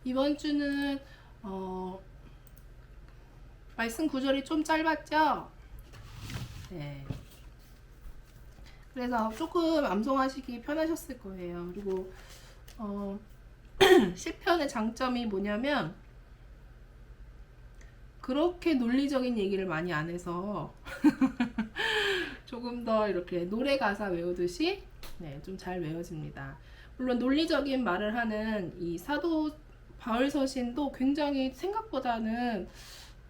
이번 주는 말씀 구절이 좀 짧았죠? 네. 그래서 조금 암송하시기 편하셨을 거예요. 그리고 시편의 장점이 뭐냐면 그렇게 논리적인 얘기를 많이 안 해서 조금 더 이렇게 노래 가사 외우듯이 좀 잘 외워집니다. 물론 논리적인 말을 하는 이 사도 바울 서신도 굉장히 생각보다는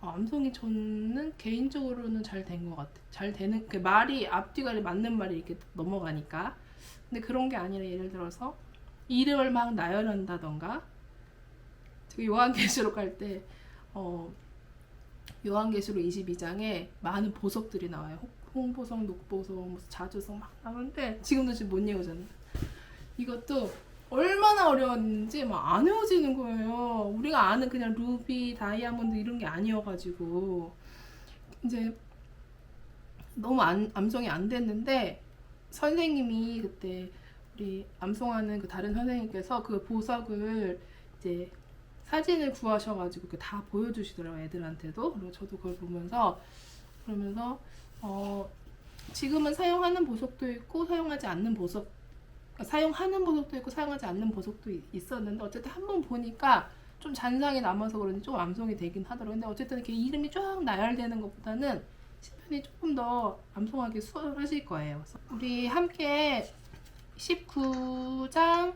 암송이 저는 개인적으로는 잘 된 것 같아요. 잘 되는 그 말이 앞뒤가 맞는 말이 이렇게 넘어가니까. 근데 그런 게 아니라 예를 들어서 이름을 막 나열한다던가 요한계시록 할 때 요한계시록 22장에 많은 보석들이 나와요. 홍보석, 녹보석, 자주석 막 나오는데 지금도 지금 못 외우잖아요. 이것도 얼마나 어려웠는지 막 안 외워지는 거예요. 우리가 아는 그냥 루비, 다이아몬드 이런 게 아니어가지고 이제 너무 암송이 안 됐는데 선생님이 그때 우리 암송하는 그 다른 선생님께서 그 보석을 이제 사진을 구하셔가지고 다 보여주시더라고요, 애들한테도. 그리고 저도 그걸 보면서 그러면서 지금은 사용하는 보석도 있고 사용하지 않는 보석, 사용하는 보석도 있고 사용하지 않는 보석도 있었는데 어쨌든 한번 보니까 좀 잔상이 남아서 그런지 좀 암송이 되긴 하더라고요. 근데 어쨌든 이렇게 이름이 쫙 나열되는 것보다는 시편이 조금 더 암송하기 수월하실 거예요. 우리 함께 19장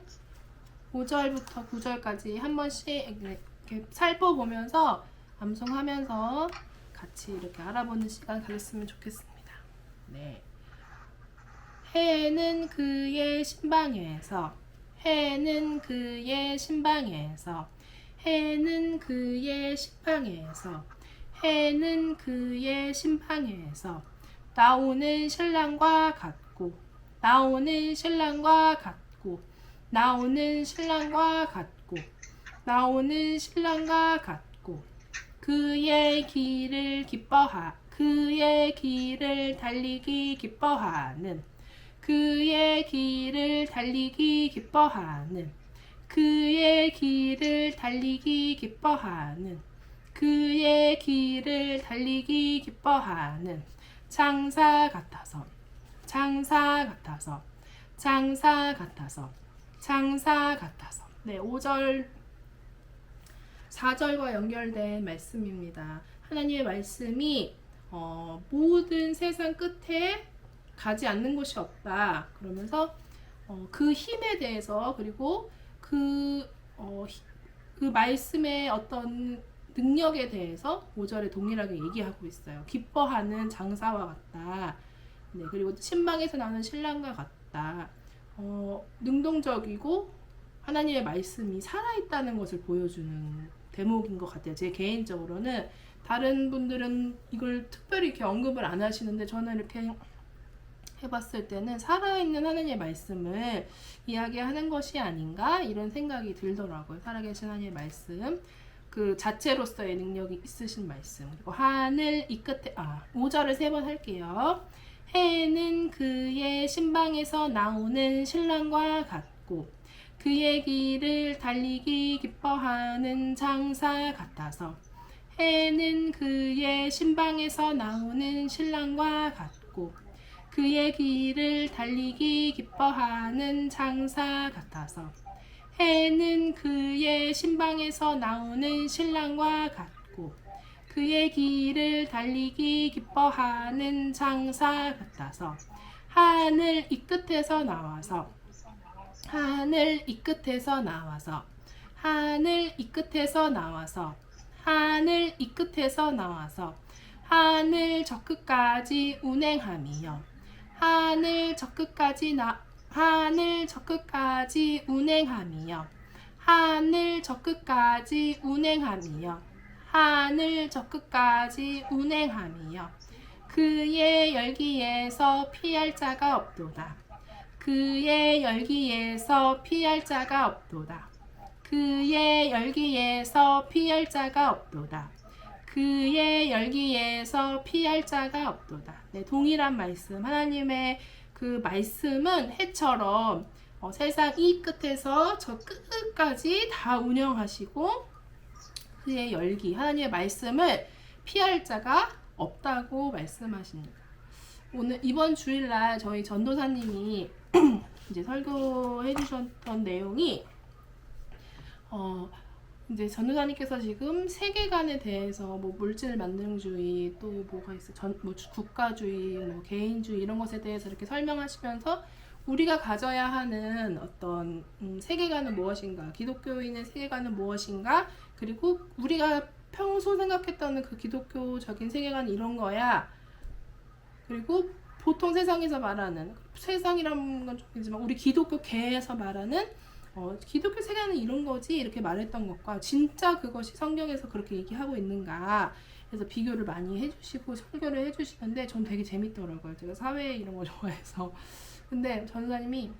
5절부터 9절까지 한 번씩 이렇게 살펴보면서 암송하면서 같이 이렇게 알아보는 시간 가졌으면 좋겠습니다. 네. 해는 그의 신방에서, 해는 그의 신방에서, 해는 그의 신방에서, 해는 그의 신방에서 나오는 신랑과 같고, 나오는 신랑과 같고, 나오는 신랑과 같고, 나오는 신랑과 같고, 그의 길을 그의 길을 달리기 기뻐하는, 그의 길을 달리기 기뻐하는, 그의 길을 달리기 기뻐하는, 그의 길을 달리기 기뻐하는 장사 같아서, 장사 같아서, 장사 같아서, 장사 같아서. 네, 5절 4절과 연결된 말씀입니다. 하나님의 말씀이 모든 세상 끝에 가지 않는 곳이 없다. 그러면서 그 힘에 대해서, 그리고 그 말씀의 어떤 능력에 대해서 5절에 동일하게 얘기하고 있어요. 기뻐하는 장사와 같다. 네, 그리고 신방에서 나오는 신랑과 같다. 능동적이고 하나님의 말씀이 살아있다는 것을 보여주는 대목인 것 같아요. 제 개인적으로는. 다른 분들은 이걸 특별히 이렇게 언급을 안 하시는데 저는 이렇게 해봤을 때는 살아있는 하나님의 말씀을 이야기하는 것이 아닌가 이런 생각이 들더라고요. 살아계신 하나님의 말씀, 그 자체로서의 능력이 있으신 말씀. 그리고 하늘 이 끝에 5절을 3번 할게요. 해는 그의 신방에서 나오는 신랑과 같고 그의 길을 달리기 기뻐하는 장사 같아서, 해는 그의 신방에서 나오는 신랑과 같고 그의 길을 달리기 기뻐하는 장사 같아서, 해는 그의 신방에서 나오는 신랑과 같고 그의 길을 달리기 기뻐하는 장사 같아서, 하늘 이 끝에서 나와서, 하늘 이 끝에서 나와서, 하늘 이 끝에서 나와서, 하늘 이 끝에서 나와서 하늘 저 끝까지 운행함이여, 하늘 저 끝까지 하늘 저 끝까지 운행함이여, 하늘 저 끝까지 운행함이여, 하늘 저 끝까지 운행함이여, 그의 열기에서 피할 자가 없도다, 그의 열기에서 피할 자가 없도다, 그의 열기에서 피할 자가 없도다, 그의 열기에서 피할 자가 없도다. 네, 동일한 말씀. 하나님의 그 말씀은 해처럼 세상 이 끝에서 저 끝까지 다 운영하시고 그의 열기, 하나님의 말씀을 피할 자가 없다고 말씀하십니다. 오늘 이번 주일날 저희 전도사님이 이제 설교해 주셨던 내용이 이제 전도사님께서 지금 세계관에 대해서 뭐 물질 만능주의 또 뭐가 있어 뭐 국가주의 뭐 개인주의 이런 것에 대해서 이렇게 설명하시면서 우리가 가져야 하는 어떤 세계관은 무엇인가, 기독교인의 세계관은 무엇인가, 그리고 우리가 평소 생각했던 그 기독교적인 세계관 이런 거야. 그리고 보통 세상에서 말하는, 세상이라는 건 좀 있지만 우리 기독교계에서 말하는 기독교 세계는 이런 거지 이렇게 말했던 것과 진짜 그것이 성경에서 그렇게 얘기하고 있는가, 그래서 비교를 많이 해주시고 설교를 해주시는데 전 되게 재밌더라고요. 제가 사회 이런 거 좋아해서. 근데 전도사님이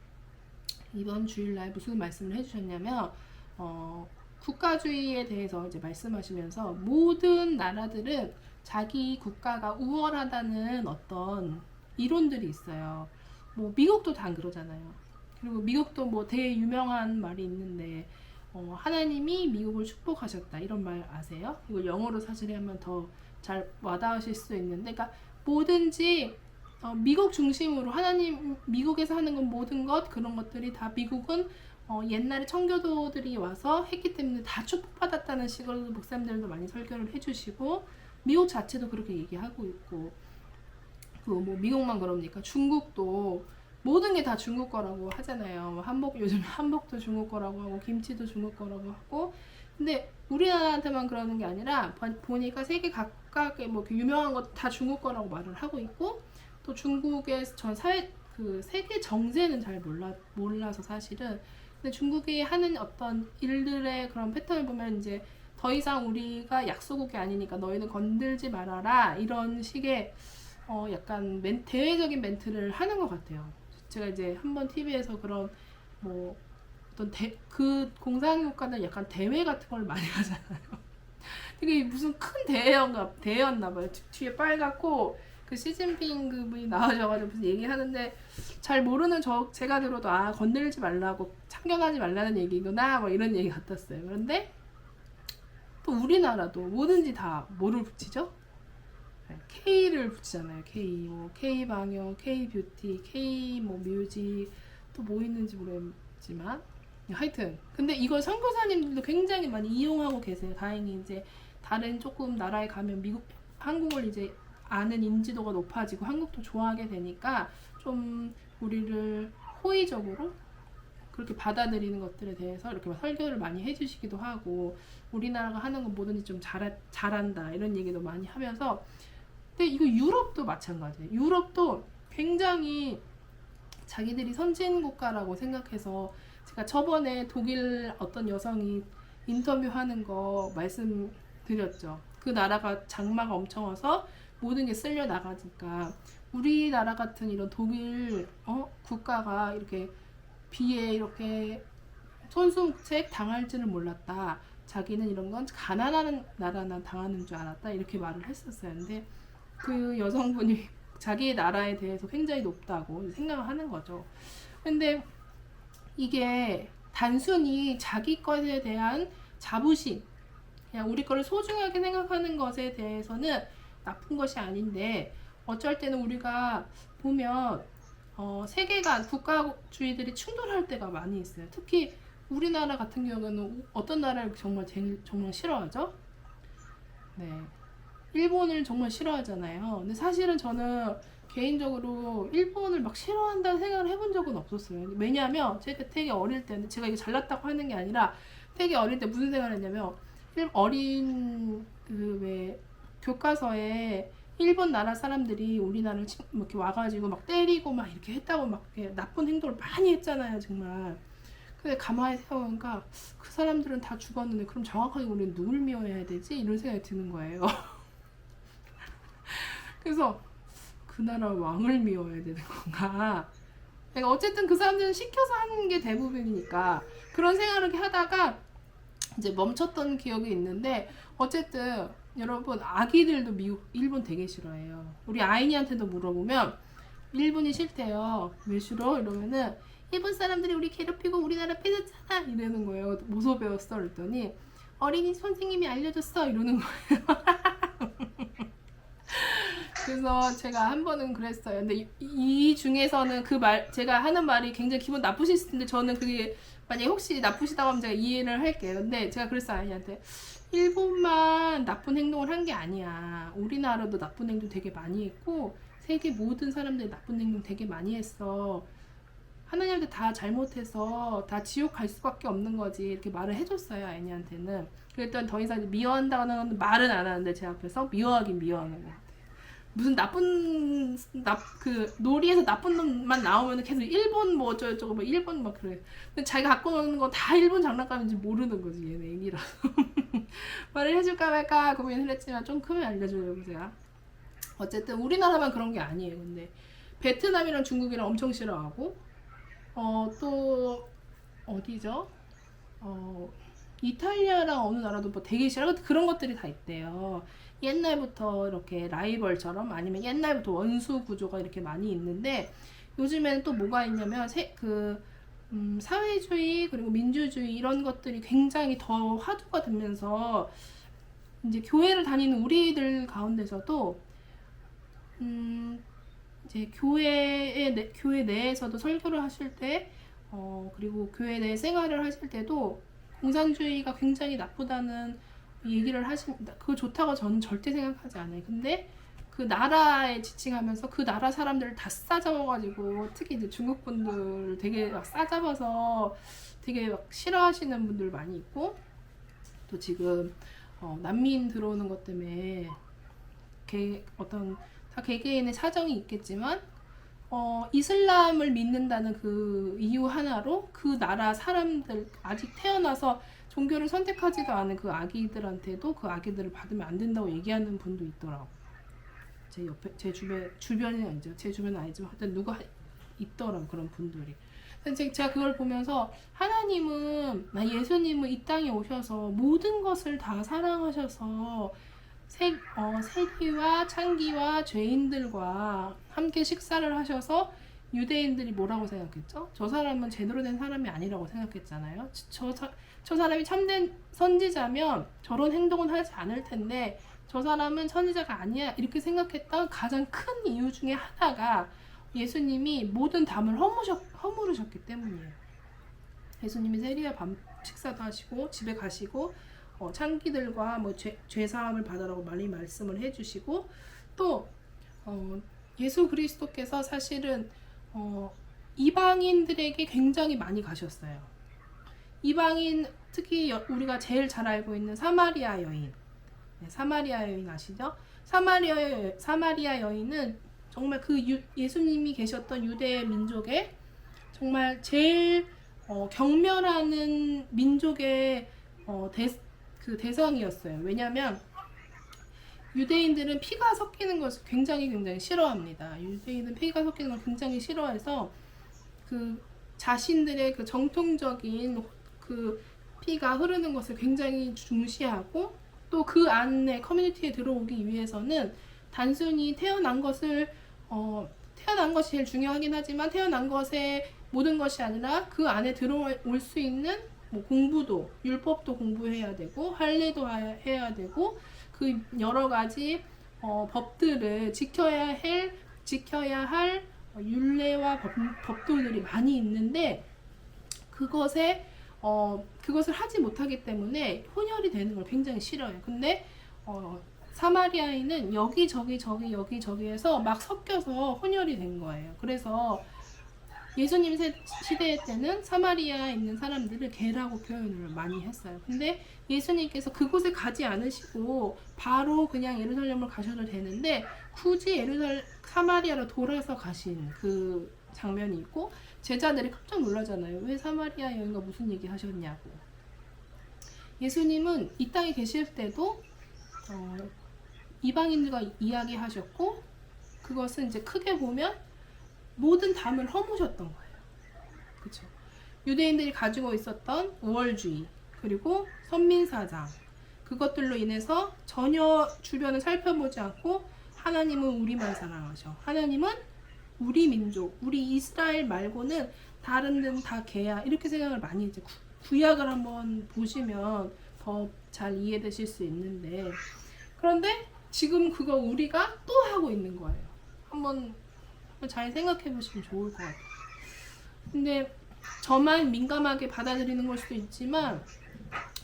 이번 주일날 무슨 말씀을 해주셨냐면 국가주의에 대해서 이제 말씀하시면서 모든 나라들은 자기 국가가 우월하다는 어떤 이론들이 있어요. 뭐 미국도 다 그러잖아요. 그리고 미국도 뭐 되게 유명한 말이 있는데 하나님이 미국을 축복하셨다 이런 말 아세요? 이걸 영어로 사실 하면 더 잘 와닿으실 수 있는데, 그러니까 뭐든지 미국 중심으로 하나님, 미국에서 하는 건 모든 것 그런 것들이 다 미국은 옛날에 청교도들이 와서 했기 때문에 다 축복받았다는 식으로 목사님들도 많이 설교를 해주시고 미국 자체도 그렇게 얘기하고 있고, 뭐 미국만 그럽니까? 중국도 모든 게 다 중국 거라고 하잖아요. 요즘 한복도 중국 거라고 하고 김치도 중국 거라고 하고. 근데 우리나라한테만 그러는 게 아니라 보니까 세계 각각의 뭐 유명한 것 다 중국 거라고 말을 하고 있고, 또 중국의 전 세계 정세는 잘 몰라서 사실은. 근데 중국이 하는 어떤 일들의 그런 패턴을 보면 이제 더 이상 우리가 약소국이 아니니까 너희는 건들지 말아라 이런 식의 약간 대외적인 멘트를 하는 것 같아요. 제가 이제 한번 TV에서 그런 뭐 어떤 그 공산국가는 약간 대회 같은 걸 많이 하잖아요. 되게 무슨 큰 대회였나 봐요. 뒤에 빨갛고 그 시진핑 그분이 나와셔가지고 무슨 얘기하는데 잘 모르는 제가 들어도 건들지 말라고, 참견하지 말라는 얘기구나 뭐 이런 얘기 같았어요. 그런데 또 우리나라도 뭐든지 다 뭐를 붙이죠? K를 붙이잖아요. K 뭐 K 방역, K 뷰티, K 뭐 뮤직, 또 뭐 있는지 모르겠지만 하여튼 근데 이걸 선교사님들도 굉장히 많이 이용하고 계세요. 다행히 이제 다른 조금 나라에 가면 한국을 이제 아는 인지도가 높아지고 한국도 좋아하게 되니까 좀 우리를 호의적으로 그렇게 받아들이는 것들에 대해서 이렇게 설교를 많이 해주시기도 하고, 우리나라가 하는 건 뭐든지 좀 잘한다 이런 얘기도 많이 하면서. 근데 이거 유럽도 마찬가지예요. 유럽도 굉장히 자기들이 선진국가라고 생각해서, 제가 저번에 독일 어떤 여성이 인터뷰하는 거 말씀드렸죠. 그 나라가 장마가 엄청 와서 모든 게 쓸려 나가니까 우리나라 같은 이런 독일 국가가 이렇게 비에 이렇게 손수묵책 당할지는 몰랐다. 자기는 이런 건 가난한 나라나 당하는 줄 알았다. 이렇게 말을 했었어요. 근데 그 여성분이 자기 나라에 대해서 굉장히 높다고 생각을 하는 거죠. 근데 이게 단순히 자기 것에 대한 자부심, 그냥 우리 거를 소중하게 생각하는 것에 대해서는 나쁜 것이 아닌데, 어쩔 때는 우리가 보면 세계관, 국가주의들이 충돌할 때가 많이 있어요. 특히 우리나라 같은 경우는 어떤 나라를 정말 싫어하죠? 네, 일본을 정말 싫어하잖아요. 근데 사실은 저는 개인적으로 일본을 막 싫어한다는 생각을 해본 적은 없었어요. 왜냐하면 제가 되게 어릴 때는, 제가 이게 잘났다고 하는 게 아니라 되게 어릴 때 무슨 생각을 했냐면, 어린 왜 교과서에 일본 나라 사람들이 우리나라를 뭐 이렇게 와가지고 막 때리고 막 이렇게 했다고 막 이렇게 나쁜 행동을 많이 했잖아요, 정말. 근데 가만히 생각해보니까 그 사람들은 다 죽었는데 그럼 정확하게 우리는 누굴 미워해야 되지? 이런 생각이 드는 거예요. 그래서 그 나라 왕을 미워해야 되는 건가? 그러니까 어쨌든 그 사람들은 시켜서 하는 게 대부분이니까 그런 생각을 하다가 이제 멈췄던 기억이 있는데, 어쨌든 여러분 아기들도 일본 되게 싫어해요. 우리 아이니한테도 물어보면 일본이 싫대요. 왜 싫어? 이러면은 일본 사람들이 우리 괴롭히고 우리나라 뺏었잖아 이러는 거예요. 뭐서 배웠어? 그랬더니 어린이 선생님이 알려줬어 이러는 거예요. 그래서 제가 한 번은 그랬어요. 근데 이 중에서는 그 말, 제가 하는 말이 굉장히 기분 나쁘실 텐데 저는 그게 만약에 혹시 나쁘시다고 하면 제가 이해를 할게요. 근데 제가 그랬어요. 아이한테 일본만 나쁜 행동을 한 게 아니야. 우리나라도 나쁜 행동 되게 많이 했고 세계 모든 사람들이 나쁜 행동 되게 많이 했어. 하나님한테 다 잘못해서 다 지옥 갈 수밖에 없는 거지. 이렇게 말을 해줬어요. 아이한테는. 그랬더니 더 이상 미워한다는 말은 안 하는데 제 앞에서 미워하긴 미워하는 거야. 무슨 그 놀이에서 나쁜 놈만 나오면 계속 일본 뭐 어쩌고저쩌고 뭐 일본 막 그래. 근데 자기가 갖고 노는 거 다 일본 장난감인지 모르는 거지 얘네 애니라서. 말을 해줄까 말까 고민을 했지만 좀 크면 알려주려고 제가. 어쨌든 우리나라만 그런 게 아니에요. 근데 베트남이랑 중국이랑 엄청 싫어하고 또 어디죠? 이탈리아랑 어느 나라도 뭐 되게 싫어. 그런 것들이 다 있대요. 옛날부터 이렇게 라이벌처럼 아니면 옛날부터 원수 구조가 이렇게 많이 있는데 요즘에는 또 뭐가 있냐면 사회주의 그리고 민주주의 이런 것들이 굉장히 더 화두가 되면서 이제 교회를 다니는 우리들 가운데서도 이제 교회 내에서도 설교를 하실 때 그리고 교회 내 생활을 하실 때도 공산주의가 굉장히 나쁘다는 얘기를 하십니다. 그거 좋다고 저는 절대 생각하지 않아요. 근데 그 나라에 지칭하면서 그 나라 사람들을 다 싸잡아가지고 특히 이제 중국 분들 되게 막 싸잡아서 되게 막 싫어하시는 분들 많이 있고 또 지금 난민 들어오는 것 때문에 다 개개인의 사정이 있겠지만 이슬람을 믿는다는 그 이유 하나로 그 나라 사람들 아직 태어나서 종교를 선택하지도 않은 그 아기들한테도 그 아기들을 받으면 안 된다고 얘기하는 분도 있더라고. 제 주변이 아니죠. 제 주변은 아니지만 하여튼 누가 있더라고 그런 분들이. 제가 그걸 보면서 하나님은 예수님은 이 땅에 오셔서 모든 것을 다 사랑하셔서 세리와 창기와 죄인들과 함께 식사를 하셔서 유대인들이 뭐라고 생각했죠? 저 사람은 제대로 된 사람이 아니라고 생각했잖아요. 저 사람이 참된 선지자면 저런 행동은 하지 않을 텐데 저 사람은 선지자가 아니야 이렇게 생각했던 가장 큰 이유 중에 하나가 예수님이 모든 담을 허물으셨기 때문이에요. 예수님이 세리와 밤 식사도 하시고 집에 가시고 창기들과 뭐 죄 사함을 받으라고 많이 말씀을 해주시고 또 예수 그리스도께서 사실은 이방인들에게 굉장히 많이 가셨어요. 이방인 특히 우리가 제일 잘 알고 있는 사마리아 여인. 네, 사마리아 여인 아시죠? 사마리아 여인은 정말 그 예수님이 계셨던 유대 민족의 정말 제일 경멸하는 민족의 그 대상이었어요. 왜냐하면 유대인들은 피가 섞이는 것을 굉장히 싫어합니다. 유대인은 피가 섞이는 걸 굉장히 싫어해서 그 자신들의 그 정통적인 그 피가 흐르는 것을 굉장히 중시하고 또 그 안에 커뮤니티에 들어오기 위해서는 단순히 태어난 것이 제일 중요하긴 하지만 태어난 것의 모든 것이 아니라 그 안에 들어올 수 있는 뭐 공부도 율법도 공부해야 되고 할례도 해야 되고 그 여러 가지 법들을 지켜야 할 율례와 법도들이 많이 있는데 그것을 하지 못하기 때문에 혼혈이 되는 걸 굉장히 싫어해요. 근데 사마리아인은 여기저기에서 막 섞여서 혼혈이 된 거예요. 그래서 예수님 시대 때는 사마리아에 있는 사람들을 개라고 표현을 많이 했어요. 근데 예수님께서 그곳에 가지 않으시고 바로 그냥 예루살렘을 가셔도 되는데 굳이 사마리아로 돌아서 가신 그 장면이 있고 제자들이 깜짝 놀라잖아요. 왜 사마리아 여인과 무슨 얘기 하셨냐고. 예수님은 이 땅에 계실 때도 이방인들과 이야기하셨고 그것은 이제 크게 보면 모든 담을 허무셨던 거예요. 그렇죠? 유대인들이 가지고 있었던 우월주의 그리고 선민사상 그것들로 인해서 전혀 주변을 살펴보지 않고 하나님은 우리만 사랑하셔. 하나님은 우리 민족, 우리 이스라엘 말고는 다른 데는 다 개야 이렇게 생각을 많이 했죠. 구약을 한번 보시면 더 잘 이해되실 수 있는데, 그런데 지금 그거 우리가 또 하고 있는 거예요. 한번 잘 생각해 보시면 좋을 것 같아요. 근데 저만 민감하게 받아들이는 걸 수도 있지만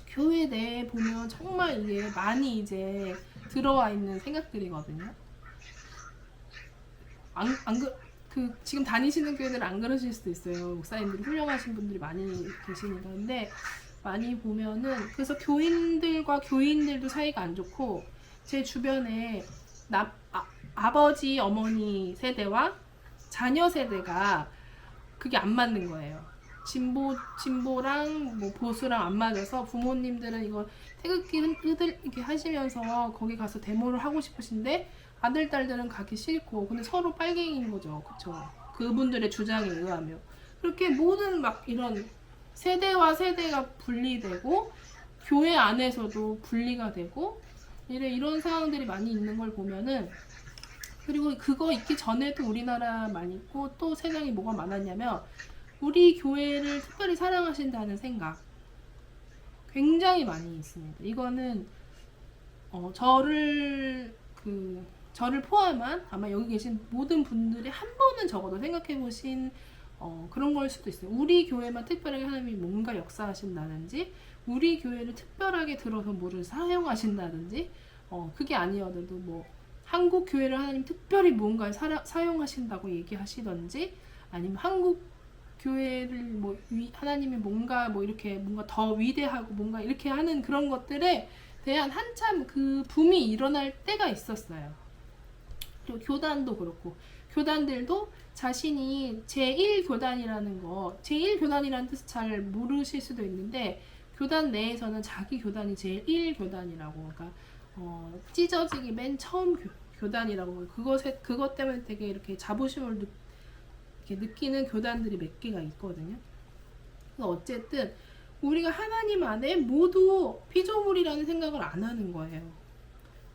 교회 내에 보면 정말 이게 많이 이제 들어와 있는 생각들이거든요. 지금 다니시는 교회들은 안 그러실 수도 있어요. 목사님들이 훌륭하신 분들이 많이 계시니까. 근데 많이 보면은, 그래서 교인들과 교인들도 사이가 안 좋고, 제 주변에 아버지, 어머니 세대와 자녀 세대가 그게 안 맞는 거예요. 진보랑 뭐 보수랑 안 맞아서 부모님들은 이거 태극기 이렇게 하시면서 거기 가서 데모를 하고 싶으신데 아들, 딸들은 가기 싫고, 근데 서로 빨갱이인 거죠. 그쵸? 그분들의 주장에 의하면. 그렇게 모든 막 이런 세대와 세대가 분리되고, 교회 안에서도 분리가 되고, 이런 상황들이 많이 있는 걸 보면은, 그리고 그거 있기 전에도 우리나라만 있고, 또 세상에 뭐가 많았냐면, 우리 교회를 특별히 사랑하신다는 생각. 굉장히 많이 있습니다. 이거는, 저를 포함한 아마 여기 계신 모든 분들이 한 번은 적어도 생각해 보신 그런 걸 수도 있어요. 우리 교회만 특별하게 하나님이 뭔가 역사하신다든지, 우리 교회를 특별하게 들어서 뭐를 사용하신다든지, 그게 아니어도 뭐 한국 교회를 하나님 특별히 뭔가 사용하신다고 얘기하시던지, 아니면 한국 교회를 뭐 하나님이 뭔가 뭐 이렇게 뭔가 더 위대하고 뭔가 이렇게 하는 그런 것들에 대한 한참 그 붐이 일어날 때가 있었어요. 그리고 교단도 그렇고, 교단들도 자신이 제1교단이라는 거, 제1교단이라는 뜻을 잘 모르실 수도 있는데, 교단 내에서는 자기 교단이 제1교단이라고, 그러니까 찢어지기 맨 처음 교단이라고, 그것 때문에 되게 이렇게 자부심을 이렇게 느끼는 교단들이 몇 개가 있거든요. 어쨌든 우리가 하나님 안에 모두 피조물이라는 생각을 안 하는 거예요.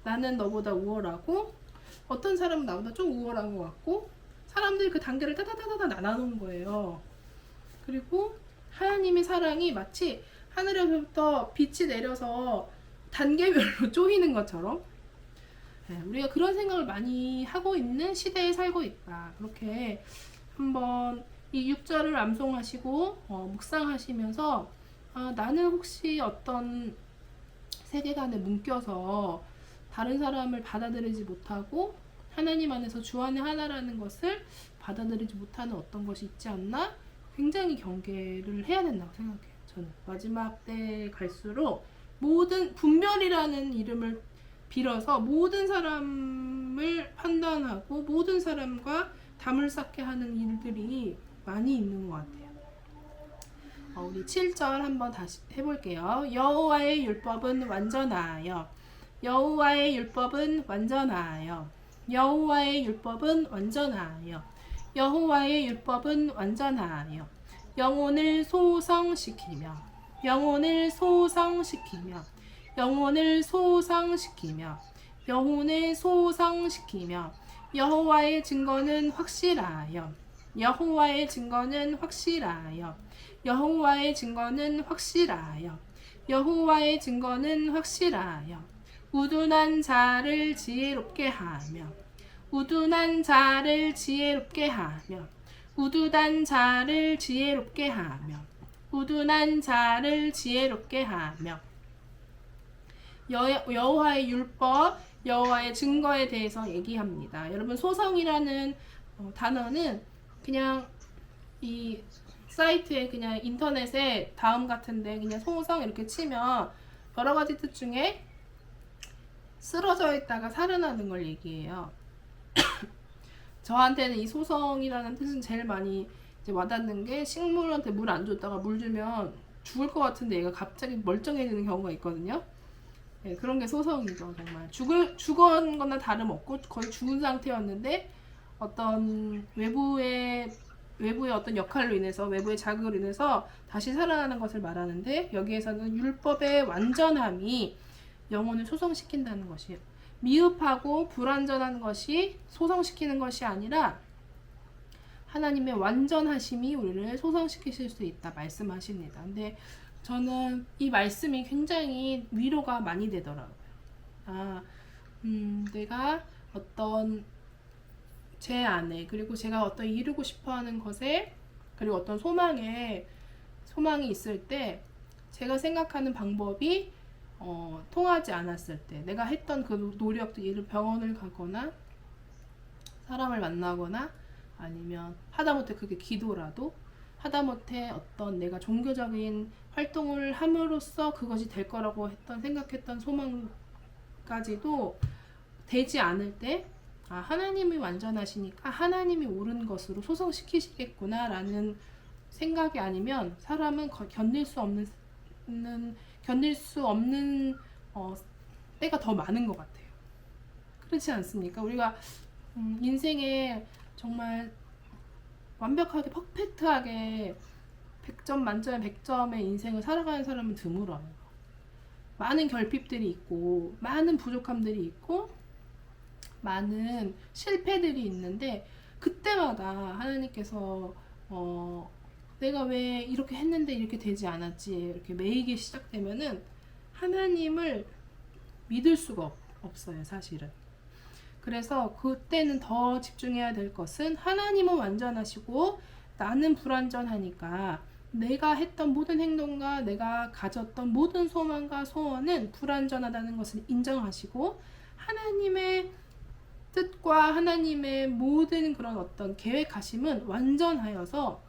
나는 너보다 우월하고, 어떤 사람은 나보다 좀 우월한 것 같고, 사람들이 그 단계를 따다다다다 나눠놓은 거예요. 그리고 하나님의 사랑이 마치 하늘에서부터 빛이 내려서 단계별로 쪼이는 것처럼, 우리가 그런 생각을 많이 하고 있는 시대에 살고 있다. 그렇게 한번 이 6절을 암송하시고 묵상하시면서, 나는 혹시 어떤 세계관에 묶여서 다른 사람을 받아들이지 못하고 하나님 안에서 주 안에 하나라는 것을 받아들이지 못하는 어떤 것이 있지 않나? 굉장히 경계를 해야 된다고 생각해요. 저는 마지막 때 갈수록 모든 분별이라는 이름을 빌어서 모든 사람을 판단하고 모든 사람과 담을 쌓게 하는 일들이 많이 있는 것 같아요. 우리 7절 한번 다시 해볼게요. 여호와의 율법은 완전하여, 여호와의 율법은 완전하여, 여호와의 율법은 완전하여, 여호와의 율법은 완전하여, 영혼을 소성시키며, 영혼을 소성시키며, 영혼을 소성시키며, 영혼을 소성시키며, 여호와의 증거는 확실하여, 여호와의 증거는 확실하여, 여호와의 증거는 확실하여, 여호와의 증거는 확실하여, 우둔한 자를 지혜롭게 하며, 우둔한 자를 지혜롭게 하며, 우둔한 자를 지혜롭게 하며, 우둔한 자를 지혜롭게 하며. 여호와의 율법, 여호와의 증거에 대해서 얘기합니다. 여러분, 소성이라는 단어는 그냥 이 사이트에, 그냥 인터넷에 다음 같은데 그냥 소성 이렇게 치면 여러 가지 뜻 중에 쓰러져 있다가 살아나는 걸 얘기해요. 저한테는 이 소성이라는 뜻은 제일 많이 이제 와닿는 게, 식물한테 물 안 줬다가 물 주면 죽을 것 같은데 얘가 갑자기 멀쩡해지는 경우가 있거든요. 네, 그런 게 소성이죠. 정말 죽은 거나 다름없고 거의 죽은 상태였는데 어떤 외부의 어떤 역할로 인해서, 외부의 자극으로 인해서 다시 살아나는 것을 말하는데, 여기에서는 율법의 완전함이 영혼을 소성시킨다는 것이에요. 미흡하고 불완전한 것이 소성시키는 것이 아니라 하나님의 완전하심이 우리를 소성시키실 수 있다 말씀하십니다. 근데 저는 이 말씀이 굉장히 위로가 많이 되더라고요. 내가 어떤 제 안에, 그리고 제가 어떤 이루고 싶어하는 것에, 그리고 어떤 소망이 있을 때 제가 생각하는 방법이 통하지 않았을 때, 내가 했던 그 노력도, 예를 병원을 가거나 사람을 만나거나 아니면 하다못해 그게 기도라도, 하다못해 어떤 내가 종교적인 활동을 함으로써 그것이 될 거라고 생각했던 소망까지도 되지 않을 때, 하나님이 완전하시니까 하나님이 옳은 것으로 소성시키시겠구나 라는 생각이 아니면 사람은 견딜 수 없는 때가 더 많은 것 같아요. 그렇지 않습니까? 우리가 인생에 정말 완벽하게 퍼펙트하게 100점 만점에 100점의 인생을 살아가는 사람은 드물어요. 많은 결핍들이 있고 많은 부족함들이 있고 많은 실패들이 있는데, 그때마다 하나님께서 내가 왜 이렇게 했는데 이렇게 되지 않았지 이렇게 매이기 시작되면은 하나님을 믿을 수가 없어요, 사실은. 그래서 그때는 더 집중해야 될 것은, 하나님은 완전하시고 나는 불완전하니까 내가 했던 모든 행동과 내가 가졌던 모든 소망과 소원은 불완전하다는 것을 인정하시고, 하나님의 뜻과 하나님의 모든 그런 어떤 계획하심은 완전하여서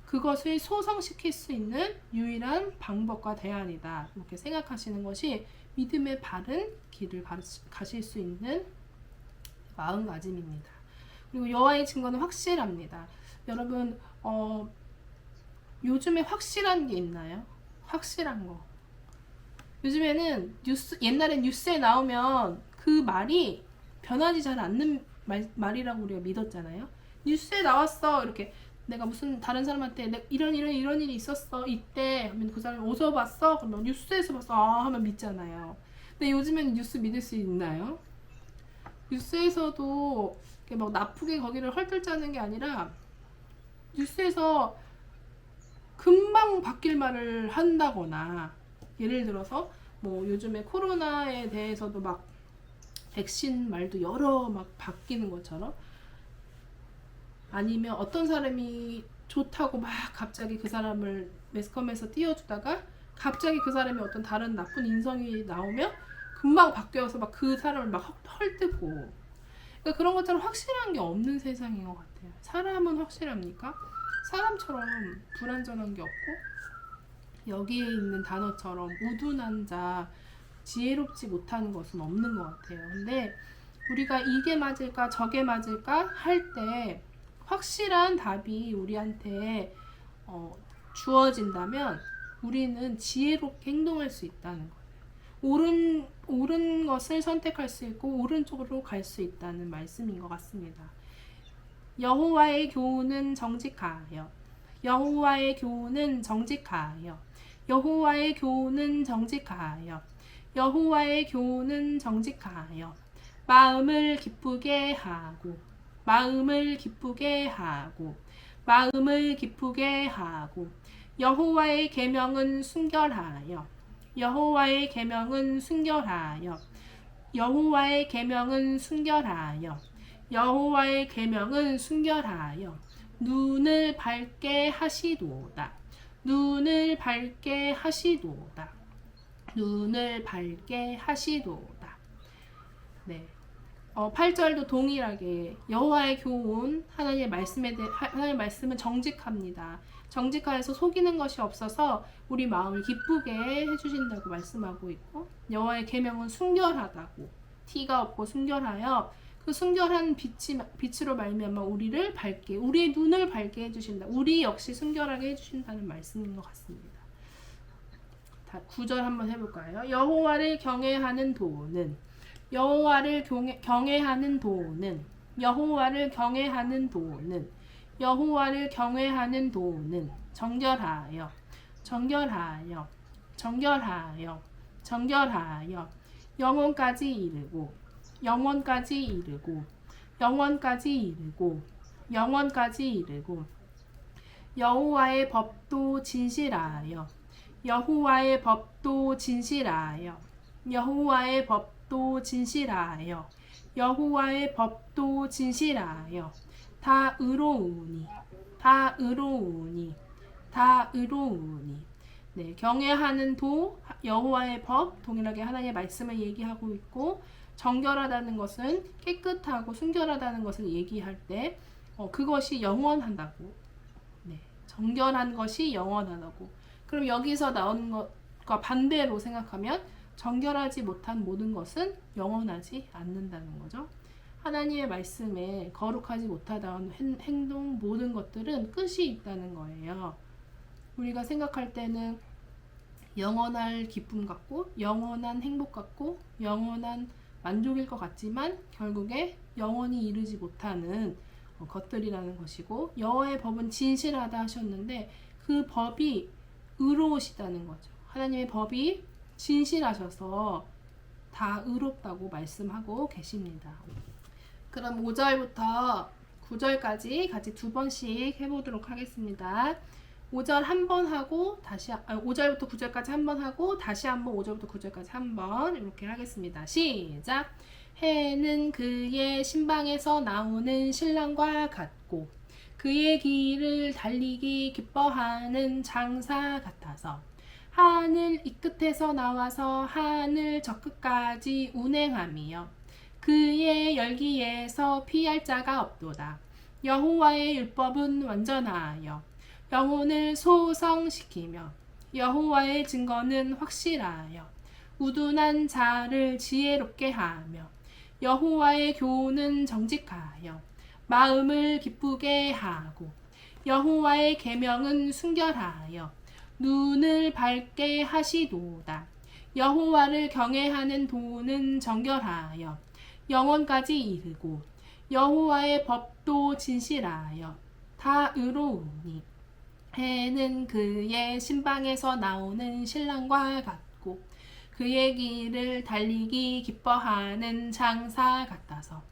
그것을 소성시킬 수 있는 유일한 방법과 대안이다, 이렇게 생각하시는 것이 믿음의 바른 길을 가실 수 있는 마음가짐입니다. 그리고 여호와의 증거는 확실합니다. 여러분, 요즘에 확실한 게 있나요? 확실한 거. 요즘에는 옛날엔 뉴스에 나오면 그 말이 변하지 잘 않는 말이라고 우리가 믿었잖아요. 뉴스에 나왔어, 이렇게 내가 무슨 다른 사람한테 이런 일이 있었어 이때 하면 그 사람이 어디서 봤어? 그러면 뉴스에서 봤어 하면 믿잖아요. 근데 요즘에는 뉴스 믿을 수 있나요? 뉴스에서도 막 나쁘게 거기를 헐뜯자는 게 아니라, 뉴스에서 금방 바뀔 말을 한다거나, 예를 들어서 뭐 요즘에 코로나에 대해서도 막 백신 말도 여러 막 바뀌는 것처럼, 아니면 어떤 사람이 좋다고 막 갑자기 그 사람을 매스컴에서 띄워주다가 갑자기 그 사람이 어떤 다른 나쁜 인성이 나오면 금방 바뀌어서 막 그 사람을 막 헐뜯고, 그러니까 그런 것처럼 확실한 게 없는 세상인 것 같아요. 사람은 확실합니까? 사람처럼 불완전한 게 없고, 여기에 있는 단어처럼 우둔한 자, 지혜롭지 못하는 것은 없는 것 같아요. 근데 우리가 이게 맞을까 저게 맞을까 할 때 확실한 답이 우리한테 주어진다면 우리는 지혜롭게 행동할 수 있다는 거예요. 옳은 것을 선택할 수 있고 오른쪽으로 갈 수 있다는 말씀인 것 같습니다. 여호와의 교훈은 정직하여, 여호와의 교훈은 정직하여, 여호와의 교훈은 정직하여, 여호와의 교훈은 정직하여, 마음을 기쁘게 하고, 마음을 기쁘게 하고, 마음을 기쁘게 하고, 여호와의 계명은 순결하여, 여호와의 계명은 순결하여, 여호와의 계명은 순결하여, 여호와의 계명은 순결하여, 눈을 밝게 하시도다, 눈을 밝게 하시도다, 눈을 밝게 하시도다. 네. 8절도 동일하게 여호와의 교훈, 하나님의 말씀은 정직합니다. 정직하여서 속이는 것이 없어서 우리 마음을 기쁘게 해주신다고 말씀하고 있고, 여호와의 계명은 순결하다고, 티가 없고 순결하여 그 순결한 빛으로 말미암아 우리를 밝게, 우리의 눈을 밝게 해주신다. 우리 역시 순결하게 해주신다는 말씀인 것 같습니다. 9절 한번 해볼까요? 여호와를 경외하는 도는, 여호와를 경외하는 도는, 여호와를 경외하는 도는, 여호와를 경외하는 도는 정결하여, 정결하여, 정결하여, 정결하여, 영원까지 이르고, 영원까지 이르고, 영원까지 이르고, 영원까지 이르고 여호와의 법도 진실하여 여호와의 법도 진실하여 여호와의 법도 진실하여 여호와의 법도 진실하여 다 의로우니 다 의로우니 다 의로우니. 네, 경외하는 도 여호와의 법 동일하게 하나님의 말씀을 얘기하고 있고 정결하다는 것은 깨끗하고 순결하다는 것을 얘기할 때 그것이 영원한다고. 네, 정결한 것이 영원하다고. 그럼 여기서 나오는 것과 반대로 생각하면 정결하지 못한 모든 것은 영원하지 않는다는 거죠. 하나님의 말씀에 거룩하지 못하다는 행동 모든 것들은 끝이 있다는 거예요. 우리가 생각할 때는 영원할 기쁨 같고 영원한 행복 같고 영원한 만족일 것 같지만 결국에 영원히 이르지 못하는 것들이라는 것이고 여호와의 법은 진실하다 하셨는데 그 법이 의로우시다는 거죠. 하나님의 법이 진실하셔서 다 의롭다고 말씀하고 계십니다. 그럼 5절부터 9절까지 같이 두 번씩 해보도록 하겠습니다. 5절 한 번 하고 다시 5절부터 9절까지 한 번 하고 다시 한번 5절부터 9절까지 한 번 이렇게 하겠습니다. 시작. 해는 그의 신방에서 나오는 신랑과 같고 그의 길을 달리기 기뻐하는 장사 같아서 하늘 이 끝에서 나와서 하늘 저 끝까지 운행하며 그의 열기에서 피할 자가 없도다. 여호와의 율법은 완전하여 영혼을 소성시키며 여호와의 증거는 확실하여 우둔한 자를 지혜롭게 하며 여호와의 교훈은 정직하여 마음을 기쁘게 하고 여호와의 계명은 순결하여 눈을 밝게 하시도다. 여호와를 경외하는 도는 정결하여 영원까지 이르고 여호와의 법도 진실하여 다 의로우니 해는 그의 신방에서 나오는 신랑과 같고 그의 길을 달리기 기뻐하는 장사 같아서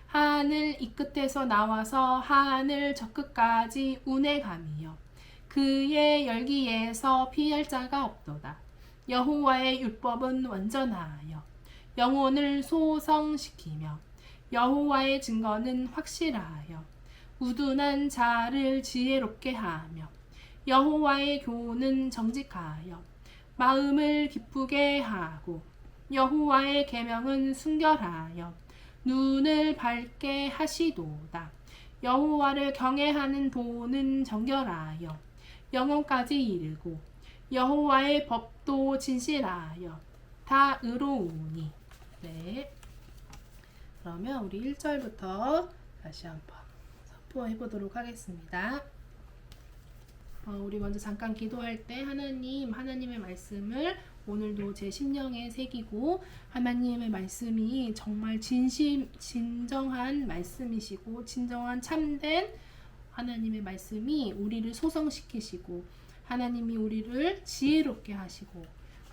하늘 이 끝에서 나와서 하늘 저 끝까지 운행하며 그의 열기에서 피할 자가 없도다. 여호와의 율법은 완전하여 영혼을 소성시키며 여호와의 증거는 확실하여 우둔한 자를 지혜롭게 하며 여호와의 교훈은 정직하여 마음을 기쁘게 하고 여호와의 계명은 순결하여 눈을 밝게 하시도다. 여호와를 경외하는 도는 정결하여 영원까지 이르고 여호와의 법도 진실하여 다 의로우니. 네. 그러면 우리 1절부터 다시 한번 선포해 보도록 하겠습니다. 우리 먼저 잠깐 기도할 때 하나님의 말씀을 오늘도 제 심령에 새기고 하나님의 말씀이 정말 진정한 말씀이시고 진정한 참된 하나님의 말씀이 우리를 소성시키시고 하나님이 우리를 지혜롭게 하시고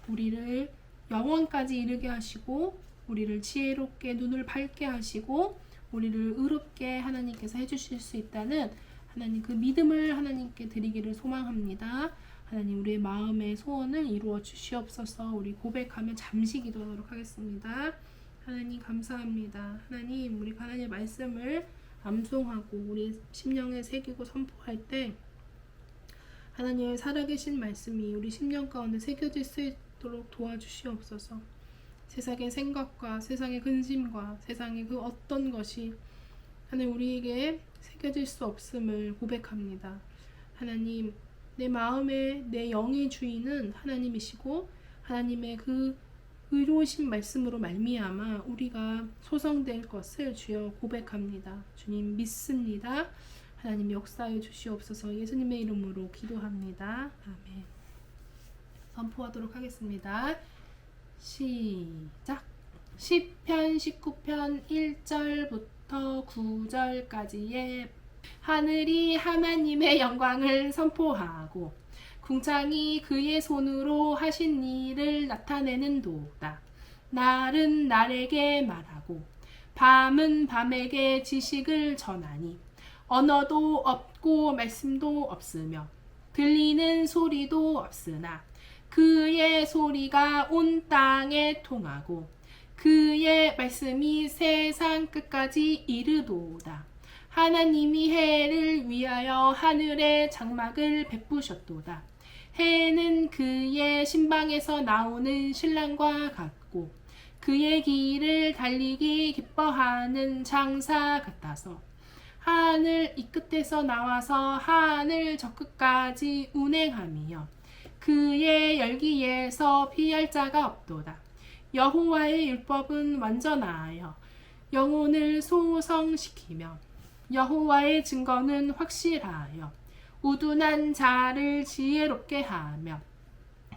우리를 영원까지 이르게 하시고 우리를 지혜롭게 눈을 밝게 하시고 우리를 의롭게 하나님께서 해주실 수 있다는 하나님 그 믿음을 하나님께 드리기를 소망합니다. 하나님 우리의 마음의 소원을 이루어 주시옵소서. 우리 고백하며 잠시 기도하도록 하겠습니다. 하나님 감사합니다. 하나님 우리 하나님의 말씀을 암송하고 우리 심령에 새기고 선포할 때 하나님의 살아계신 말씀이 우리 심령 가운데 새겨질 수 있도록 도와주시옵소서. 세상의 생각과 세상의 근심과 세상의 그 어떤 것이 하나님 우리에게 새겨질 수 없음을 고백합니다. 하나님 내 마음의 내 영의 주인은 하나님이시고 하나님의 그 의로우신 말씀으로 말미암아 우리가 소성될 것을 주여 고백합니다. 주님 믿습니다. 하나님 역사해 주시옵소서. 예수님의 이름으로 기도합니다. 아멘. 선포하도록 하겠습니다. 시작. 시편 19편 1절부터 9절까지의 하늘이 하나님의 영광을 선포하고 궁창이 그의 손으로 하신 일을 나타내는 도다. 날은 날에게 말하고 밤은 밤에게 지식을 전하니 언어도 없고 말씀도 없으며 들리는 소리도 없으나 그의 소리가 온 땅에 통하고 그의 말씀이 세상 끝까지 이르도다. 하나님이 해를 위하여 하늘의 장막을 베푸셨도다. 해는 그의 신방에서 나오는 신랑과 같고 그의 길을 달리기 기뻐하는 장사 같아서 하늘 이 끝에서 나와서 하늘 저 끝까지 운행하며 그의 열기에서 피할 자가 없도다. 여호와의 율법은 완전하여 영혼을 소성시키며 여호와의 증거는 확실하여 우둔한 자를 지혜롭게 하며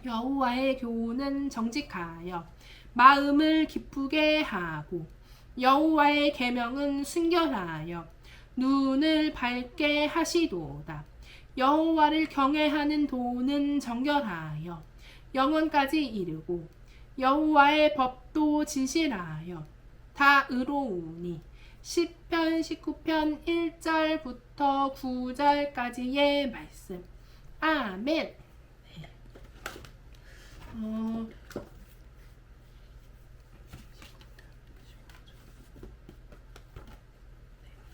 여호와의 교훈은 정직하여 마음을 기쁘게 하고 여호와의 계명은 순결하여 눈을 밝게 하시도다. 여호와를 경외하는 도는 정결하여 영원까지 이르고 여호와의 법도 진실하여 다 의로우니. 시편 19편 1절부터 9절까지의 말씀. 아멘. 네.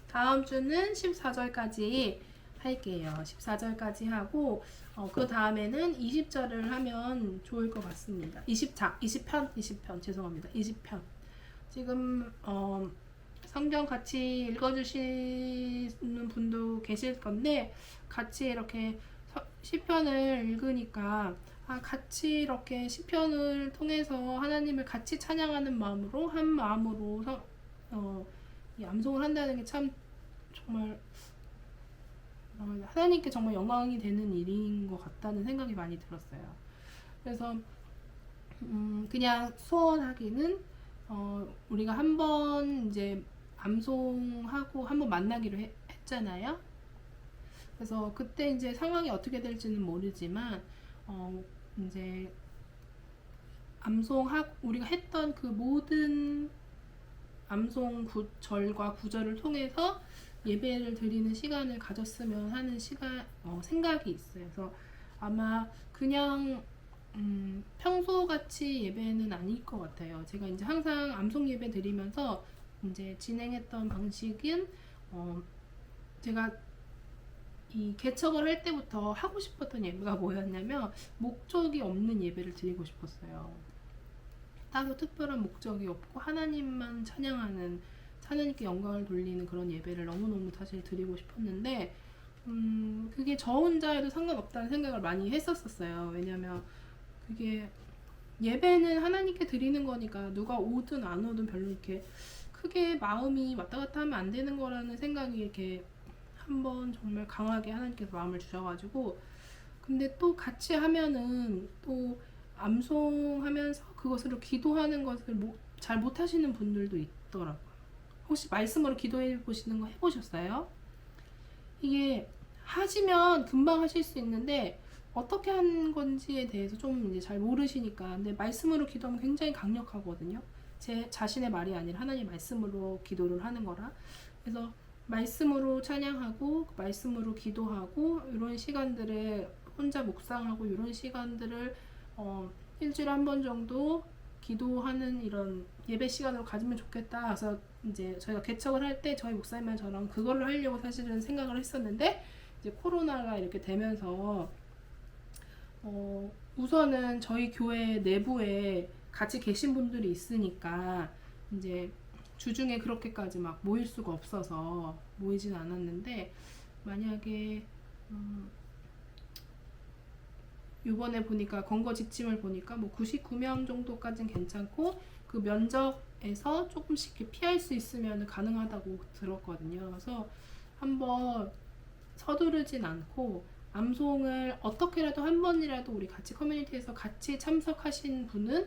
다음 주는 14절까지 할게요. 14절까지 하고 그 다음에는 20절을 하면 좋을 것 같습니다. 20편 죄송합니다. 20편. 지금 성경 같이 읽어주시는 분도 계실 건데 같이 이렇게 시편을 읽으니까 같이 이렇게 시편을 통해서 하나님을 같이 찬양하는 마음으로 한 마음으로 이 암송을 한다는 게 참 정말 하나님께 정말 영광이 되는 일인 것 같다는 생각이 많이 들었어요. 그래서 그냥 소원하기는 우리가 한번 이제 암송하고 한번 만나기로 했잖아요. 그래서 그때 이제 상황이 어떻게 될지는 모르지만 이제 암송하고 우리가 했던 그 모든 암송 절과 구절을 통해서 예배를 드리는 시간을 가졌으면 하는 생각이 있어요. 그래서 아마 그냥 평소같이 예배는 아닐 것 같아요. 제가 이제 항상 암송 예배 드리면서 이제 진행했던 방식은 제가 이 개척을 할 때부터 하고 싶었던 예배가 뭐였냐면 목적이 없는 예배를 드리고 싶었어요. 따로 특별한 목적이 없고 하나님만 찬양하는, 하나님께 영광을 돌리는 그런 예배를 너무너무 사실 드리고 싶었는데 그게 저 혼자 해도 상관없다는 생각을 많이 했었어요. 왜냐면 그게 예배는 하나님께 드리는 거니까 누가 오든 안 오든 별로 이렇게 크게 마음이 왔다 갔다 하면 안 되는 거라는 생각이 이렇게 한번 정말 강하게 하나님께서 마음을 주셔가지고, 근데 또 같이 하면은 또 암송하면서 그것으로 기도하는 것을 잘 못하시는 분들도 있더라고요. 혹시 말씀으로 기도해 보시는 거 해보셨어요? 이게 하시면 금방 하실 수 있는데 어떻게 하는 건지에 대해서 좀 이제 잘 모르시니까. 근데 말씀으로 기도하면 굉장히 강력하거든요. 제 자신의 말이 아니라 하나님 말씀으로 기도를 하는 거라. 그래서 말씀으로 찬양하고 말씀으로 기도하고 이런 시간들을 혼자 묵상하고 이런 시간들을 일주일에 한 번 정도 기도하는 이런 예배 시간으로 가지면 좋겠다. 그래서 이제 저희가 개척을 할 때 저희 목사님과 저랑 그걸로 하려고 사실은 생각을 했었는데, 이제 코로나가 이렇게 되면서 우선은 저희 교회 내부에 같이 계신 분들이 있으니까 이제 주중에 그렇게까지 막 모일 수가 없어서 모이진 않았는데, 만약에 요번에 보니까 권고 지침을 보니까 뭐 99명 정도까지는 괜찮고 그 면적에서 조금씩 피할 수 있으면 가능하다고 들었거든요. 그래서 한번 서두르진 않고 암송을 어떻게라도 한 번이라도 우리 같이 커뮤니티에서 같이 참석하신 분은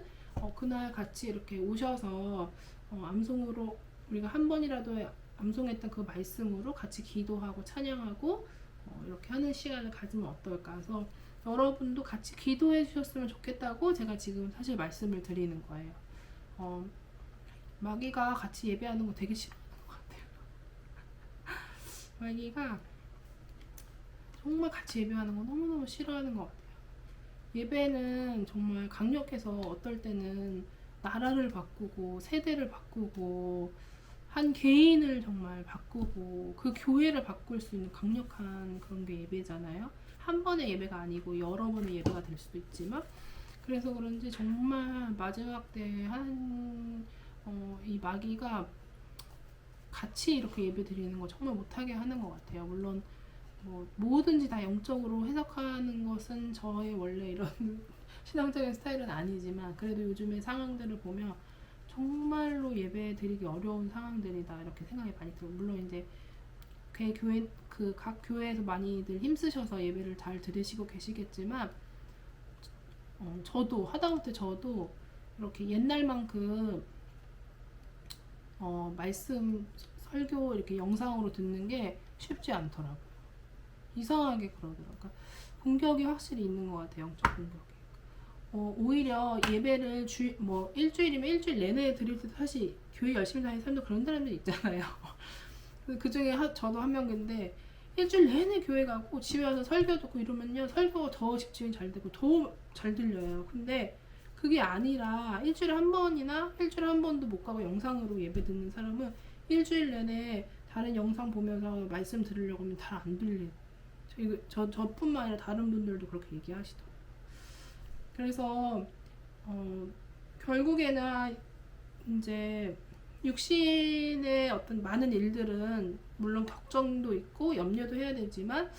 그날 같이 이렇게 오셔서 암송으로 우리가 한 번이라도 암송했던 그 말씀으로 같이 기도하고 찬양하고 이렇게 하는 시간을 가지면 어떨까. 그래서 여러분도 같이 기도해 주셨으면 좋겠다고 제가 지금 사실 말씀을 드리는 거예요. 마귀가 같이 예배하는 거 되게 싫어하는 것 같아요. 마귀가 정말 같이 예배하는 거 너무너무 싫어하는 것 같아요. 예배는 정말 강력해서 어떨 때는 나라를 바꾸고 세대를 바꾸고 한 개인을 정말 바꾸고 그 교회를 바꿀 수 있는 강력한 그런 게 예배잖아요. 한 번의 예배가 아니고 여러 번의 예배가 될 수도 있지만, 그래서 그런지 정말 마지막 때 이 마귀가 같이 이렇게 예배 드리는 거 정말 못하게 하는 것 같아요. 물론 뭐 뭐든지 다 영적으로 해석하는 것은 저의 원래 이런 신앙적인 스타일은 아니지만, 그래도 요즘의 상황들을 보면 정말로 예배 드리기 어려운 상황들이다 이렇게 생각이 많이 들어요. 물론 이제 각 교회에서 많이들 힘쓰셔서 예배를 잘 들으시고 계시겠지만, 저도 하다못해 저도 이렇게 옛날만큼 말씀 설교 이렇게 영상으로 듣는 게 쉽지 않더라고요. 이상하게 그러더라고요. 그러니까 공격이 확실히 있는 것 같아요. 영적 공격이. 오히려 예배를 일주일이면 일주일 내내 드릴 때 사실 교회 열심히 다니는 사람도 그런 사람들 있잖아요. 그 중에 저도 한 명인데, 일주일 내내 교회 가고 집에 와서 설교 듣고 이러면요, 설교가 더 집중이 잘 되고 더 잘 들려요. 근데 그게 아니라 일주일에 한 번이나 일주일에 한 번도 못 가고 영상으로 예배 듣는 사람은 일주일 내내 다른 영상 보면서 말씀 들으려고 하면 잘 안 들려요. 저뿐만 아니라 다른 분들도 그렇게 얘기하시더라고요. 그래서 결국에는 이제 육신의 어떤 많은 일들은 물론 걱정도 있고 염려도 해야 되지만,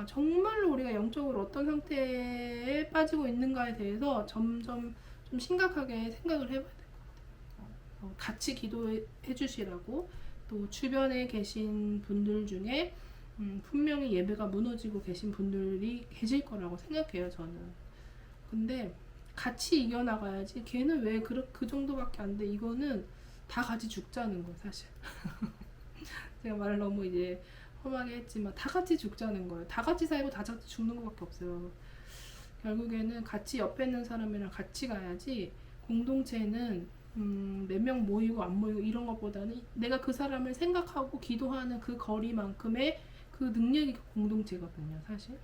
정말로 우리가 영적으로 어떤 상태에 빠지고 있는가에 대해서 점점 좀 심각하게 생각을 해봐야 될 것 같아요. 같이 기도해 주시라고, 또 주변에 계신 분들 중에 분명히 예배가 무너지고 계신 분들이 계실 거라고 생각해요, 저는. 근데 같이 이겨나가야지. 걔는 왜 그 정도밖에 안 돼? 이거는 다 같이 죽자는 거예요, 사실. 제가 말을 너무 이제 험하게 했지만 다 같이 죽자는 거예요. 다 같이 살고 다 같이 죽는 것밖에 없어요. 결국에는 같이 옆에 있는 사람이랑 같이 가야지. 공동체는 몇 명 모이고 안 모이고 이런 것보다는 내가 그 사람을 생각하고 기도하는 그 거리만큼의 그 능력이 공동체거든요, 사실.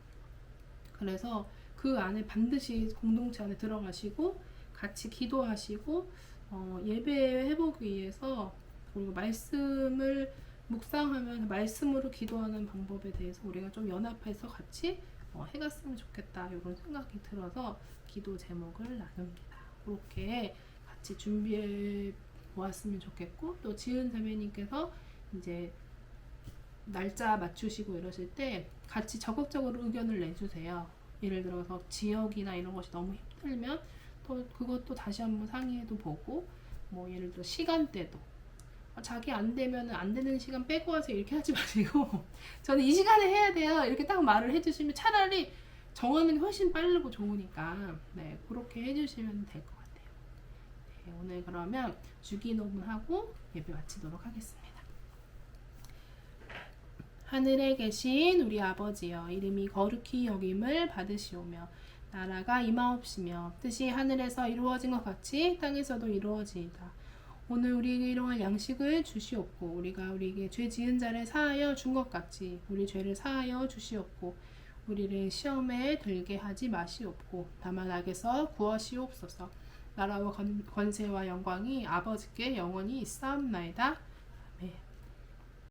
그래서 그 안에 반드시 공동체 안에 들어가시고 같이 기도하시고 예배 회복을 위해서, 그리고 말씀을 묵상하면서 말씀으로 기도하는 방법에 대해서 우리가 좀 연합해서 같이 해갔으면 좋겠다, 이런 생각이 들어서 기도 제목을 나눕니다. 그렇게 같이 준비해 보았으면 좋겠고, 또 지은 자매님께서 이제 날짜 맞추시고 이러실 때 같이 적극적으로 의견을 내주세요. 예를 들어서 지역이나 이런 것이 너무 힘들면 또 그것도 다시 한번 상의해도 보고, 뭐 예를 들어 시간대도 자기 안 되면은 안 되는 시간 빼고 와서 이렇게 하지 마시고 저는 이 시간에 해야 돼요 이렇게 딱 말을 해주시면 차라리 정하는 게 훨씬 빠르고 좋으니까, 네, 그렇게 해주시면 될 것 같아요. 네, 오늘 그러면 주기 녹음하고 예배 마치도록 하겠습니다. 하늘에 계신 우리 아버지여, 이름이 거룩히 여김을 받으시오며 나라가 임하옵시며 뜻이 하늘에서 이루어진 것 같이 땅에서도 이루어지이다. 오늘 우리에게 일용할 양식을 주시옵고, 우리가 우리에게 죄 지은 자를 사하여 준 것 같이 우리 죄를 사하여 주시옵고, 우리를 시험에 들게 하지 마시옵고 다만 악에서 구하시옵소서. 나라와 권세와 영광이 아버지께 영원히 있사옵나이다.